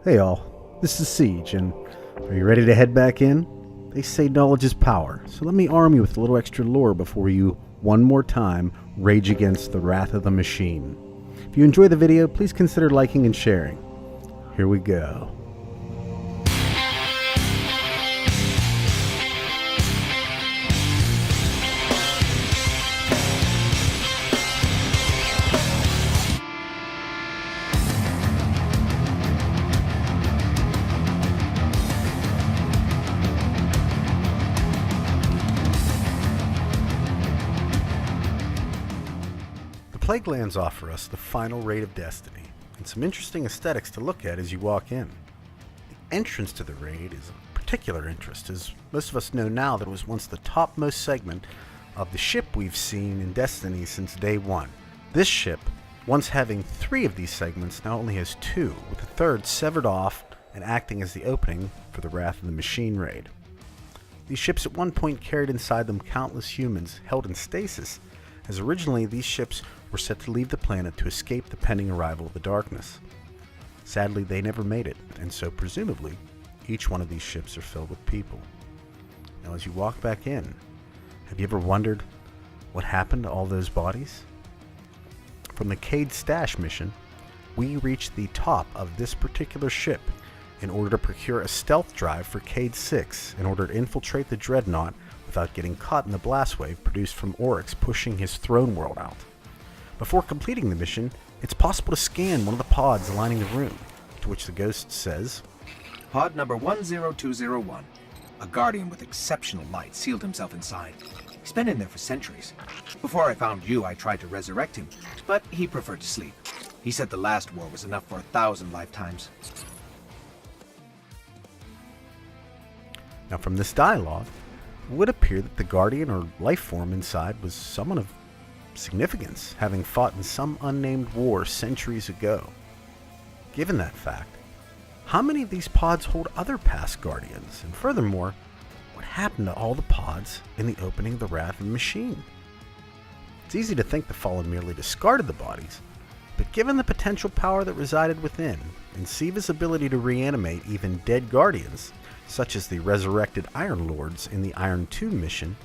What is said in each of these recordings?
Hey all, this is Siege, and are you ready to head back in? They say knowledge is power, so let me arm you with a little extra lore before you, one more time, rage against the wrath of the machine. If you enjoy the video, please consider liking and sharing. Here we go. The Plague Lands offer us the final raid of Destiny, and some interesting aesthetics to look at as you walk in. The entrance to the raid is of particular interest, as most of us know now that it was once the topmost segment of the ship we've seen in Destiny since day one. This ship, once having 3 of these segments, now only has 2, with the third severed off and acting as the opening for the Wrath of the Machine raid. These ships at one point carried inside them countless humans held in stasis, as originally these ships were set to leave the planet to escape the pending arrival of the darkness. Sadly, they never made it, and so presumably, each one of these ships are filled with people. Now as you walk back in, have you ever wondered what happened to all those bodies? From the Cade Stash mission, we reached the top of this particular ship in order to procure a stealth drive for Cade 6 in order to infiltrate the Dreadnought without getting caught in the blast wave produced from Oryx pushing his throne world out. Before completing the mission, it's possible to scan one of the pods lining the room, to which the ghost says, Pod number 10201. A guardian with exceptional light sealed himself inside. He's been in there for centuries. Before I found you, I tried to resurrect him, but he preferred to sleep. He said the last war was enough for 1,000 lifetimes. Now from this dialogue, it would appear that the guardian or life form inside was someone of significance, having fought in some unnamed war centuries ago. Given that fact, how many of these pods hold other past guardians? And furthermore, what happened to all the pods in the opening of the Wrath of the Machine? It's easy to think the Fallen merely discarded the bodies, but given the potential power that resided within, and Siva's ability to reanimate even dead guardians, such as the resurrected Iron Lords in the Iron Tomb mission,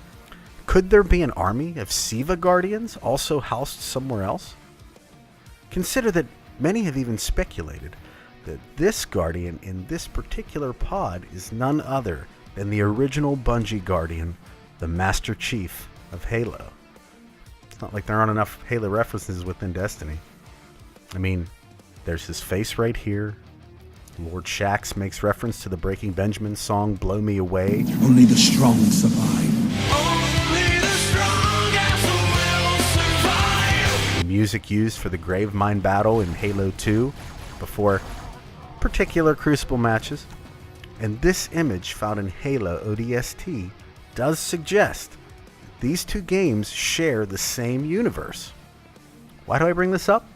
could there be an army of Siva guardians also housed somewhere else? Consider that many have even speculated that this guardian in this particular pod is none other than the original Bungie guardian, the Master Chief of Halo. It's not like there aren't enough Halo references within Destiny. I mean, there's his face right here. Lord Shaxx makes reference to the Breaking Benjamin song Blow Me Away. Only the strong survive. The music used for the Gravemind battle in Halo 2 before particular Crucible matches. And this image found in Halo ODST does suggest that these 2 games share the same universe. Why do I bring this up?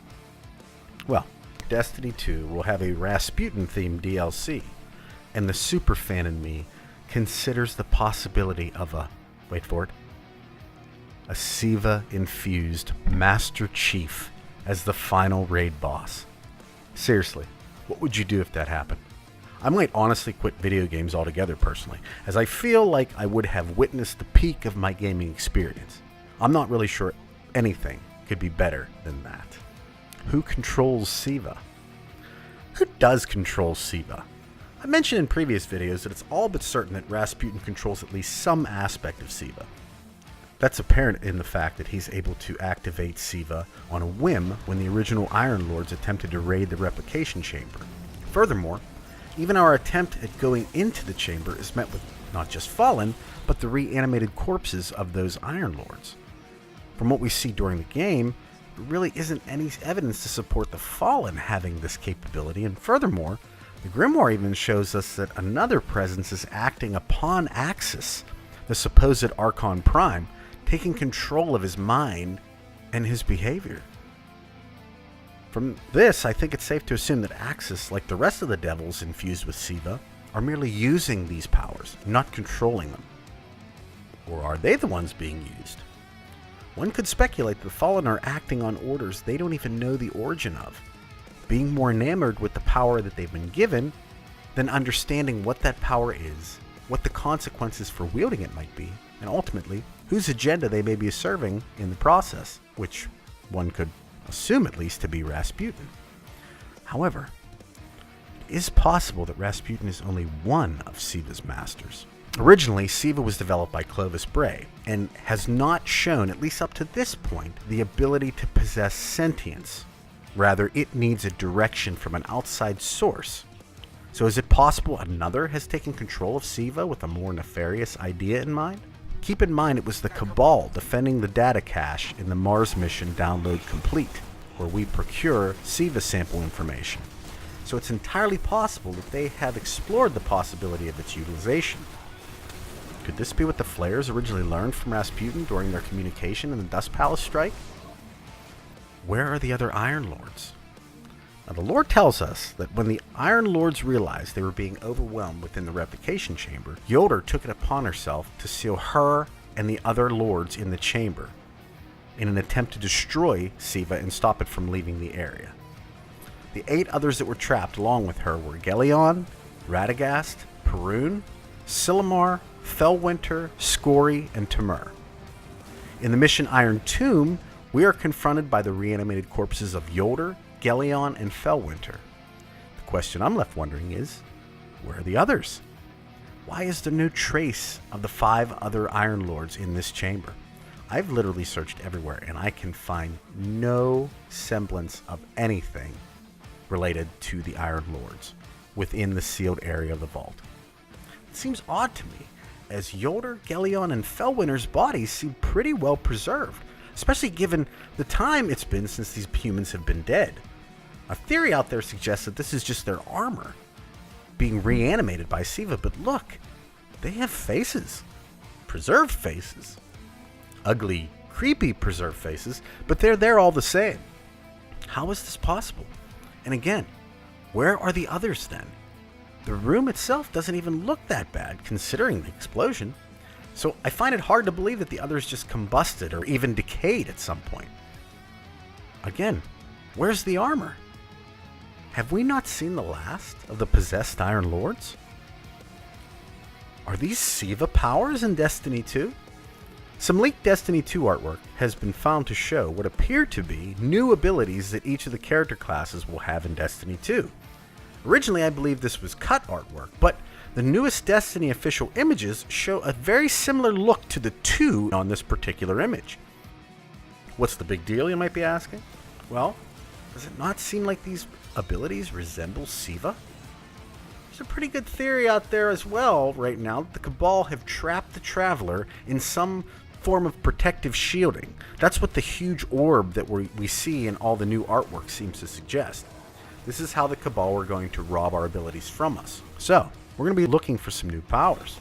Well, Destiny 2 will have a Rasputin-themed DLC, and the superfan in me considers the possibility of a, wait for it, a Siva-infused Master Chief as the final raid boss. Seriously, what would you do if that happened? I might honestly quit video games altogether personally, as I feel like I would have witnessed the peak of my gaming experience. I'm not really sure anything could be better than that. Who controls Siva? Who does control Siva? I mentioned in previous videos that it's all but certain that Rasputin controls at least some aspect of Siva. That's apparent in the fact that he's able to activate Siva on a whim when the original Iron Lords attempted to raid the replication chamber. Furthermore, even our attempt at going into the chamber is met with not just Fallen, but the reanimated corpses of those Iron Lords. From what we see during the game, there really isn't any evidence to support the Fallen having this capability, and furthermore, the Grimoire even shows us that another presence is acting upon Axis, the supposed Archon Prime, taking control of his mind and his behavior. From this, I think it's safe to assume that Axis, like the rest of the devils infused with Siva, are merely using these powers, not controlling them. Or are they the ones being used? One could speculate that the Fallen are acting on orders they don't even know the origin of. being more enamored with the power that they've been given than understanding what that power is, what the consequences for wielding it might be, and ultimately, whose agenda they may be serving in the process, which one could assume at least to be Rasputin. However, it is possible that Rasputin is only one of Siva's masters. Originally, Siva was developed by Clovis Bray, and has not shown, at least up to this point, the ability to possess sentience. Rather, it needs a direction from an outside source. So is it possible another has taken control of Siva with a more nefarious idea in mind? Keep in mind it was the Cabal defending the data cache in the Mars mission Download Complete, where we procure Siva sample information. So it's entirely possible that they have explored the possibility of its utilization. Could this be what the Flares originally learned from Rasputin during their communication in the Dust Palace strike? Where are the other Iron Lords? Now, the lore tells us that when the Iron Lords realized they were being overwhelmed within the replication chamber, Yoder took it upon herself to seal her and the other lords in the chamber in an attempt to destroy Siva and stop it from leaving the area. The 8 others that were trapped along with her were Gelion, Radagast, Perun, Silmar, Felwinter, Scory, and Timur. In the mission Iron Tomb, we are confronted by the reanimated corpses of Yoder, Gelion, and Felwinter. The question I'm left wondering is, where are the others? Why is there no trace of the 5 other Iron Lords in this chamber? I've literally searched everywhere, and I can find no semblance of anything related to the Iron Lords within the sealed area of the vault. It seems odd to me, as Yoder, Gelion, and Felwinter's bodies seem pretty well preserved, especially given the time it's been since these humans have been dead. A theory out there suggests that this is just their armor being reanimated by Siva, but look, they have faces. Preserved faces. Ugly, creepy preserved faces, but they're there all the same. How is this possible? And again, where are the others then? The room itself doesn't even look that bad, considering the explosion. So I find it hard to believe that the others just combusted or even decayed at some point. Again, where's the armor? Have we not seen the last of the possessed Iron Lords? Are these Siva powers in Destiny 2? Some leaked Destiny 2 artwork has been found to show what appear to be new abilities that each of the character classes will have in Destiny 2. Originally, I believe this was cut artwork, but the newest Destiny official images show a very similar look to the 2 on this particular image. What's the big deal, you might be asking? Well, does it not seem like these abilities resemble Siva? There's a pretty good theory out there as well right now that the Cabal have trapped the Traveler in some form of protective shielding. That's what the huge orb that we see in all the new artwork seems to suggest. This is how the Cabal are going to rob our abilities from us. So, we're going to be looking for some new powers.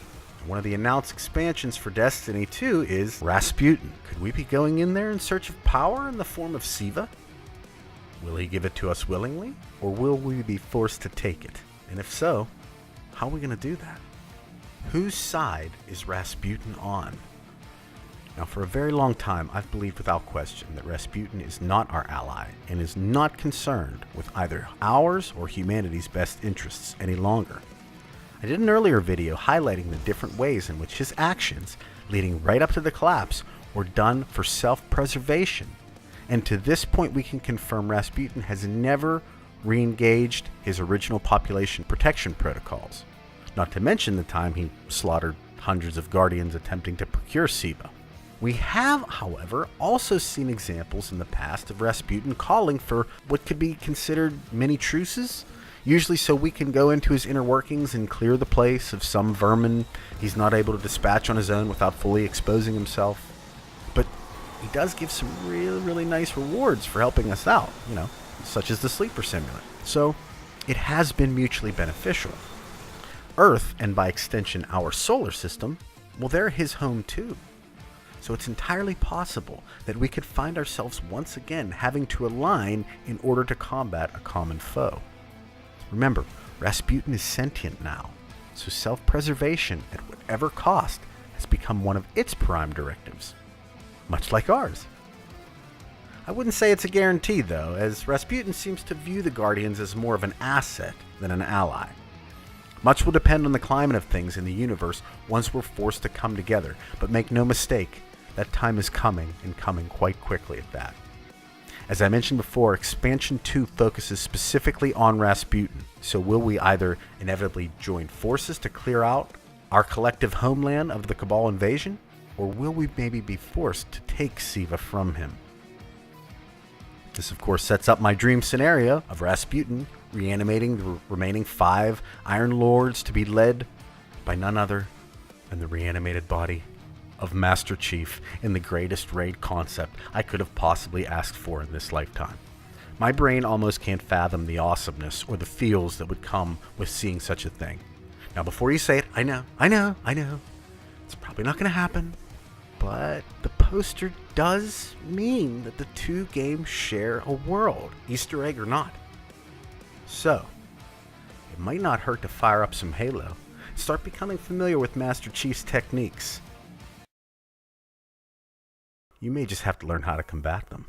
One of the announced expansions for Destiny 2 is Rasputin. Could we be going in there in search of power in the form of Siva? Will he give it to us willingly, or will we be forced to take it? And if so, how are we going to do that? Whose side is Rasputin on? Now, for a very long time, I've believed without question that Rasputin is not our ally and is not concerned with either ours or humanity's best interests any longer. I did an earlier video highlighting the different ways in which his actions, leading right up to the collapse, were done for self-preservation. And to this point, we can confirm Rasputin has never re-engaged his original population protection protocols. Not to mention the time he slaughtered hundreds of Guardians attempting to procure Siva. We have, however, also seen examples in the past of Rasputin calling for what could be considered mini truces, usually so we can go into his inner workings and clear the place of some vermin he's not able to dispatch on his own without fully exposing himself. But he does give some really nice rewards for helping us out, such as the sleeper simulant. So it has been mutually beneficial. Earth, and by extension our solar system, well, they're his home too. So it's entirely possible that we could find ourselves once again having to align in order to combat a common foe. Remember, Rasputin is sentient now, so self-preservation at whatever cost has become one of its prime directives, much like ours. I wouldn't say it's a guarantee, though, as Rasputin seems to view the Guardians as more of an asset than an ally. Much will depend on the climate of things in the universe once we're forced to come together, but make no mistake, that time is coming, and coming quite quickly at that. As I mentioned before, Expansion 2 focuses specifically on Rasputin, so will we either inevitably join forces to clear out our collective homeland of the Cabal invasion, or will we maybe be forced to take Siva from him? This, of course, sets up my dream scenario of Rasputin reanimating the remaining 5 Iron Lords to be led by none other than the reanimated body of Master Chief in the greatest raid concept I could have possibly asked for in this lifetime. My brain almost can't fathom the awesomeness or the feels that would come with seeing such a thing. Now, before you say it, I know, it's probably not going to happen, but the poster does mean that the 2 games share a world, Easter egg or not. So, it might not hurt to fire up some Halo and start becoming familiar with Master Chief's techniques. You may just have to learn how to combat them.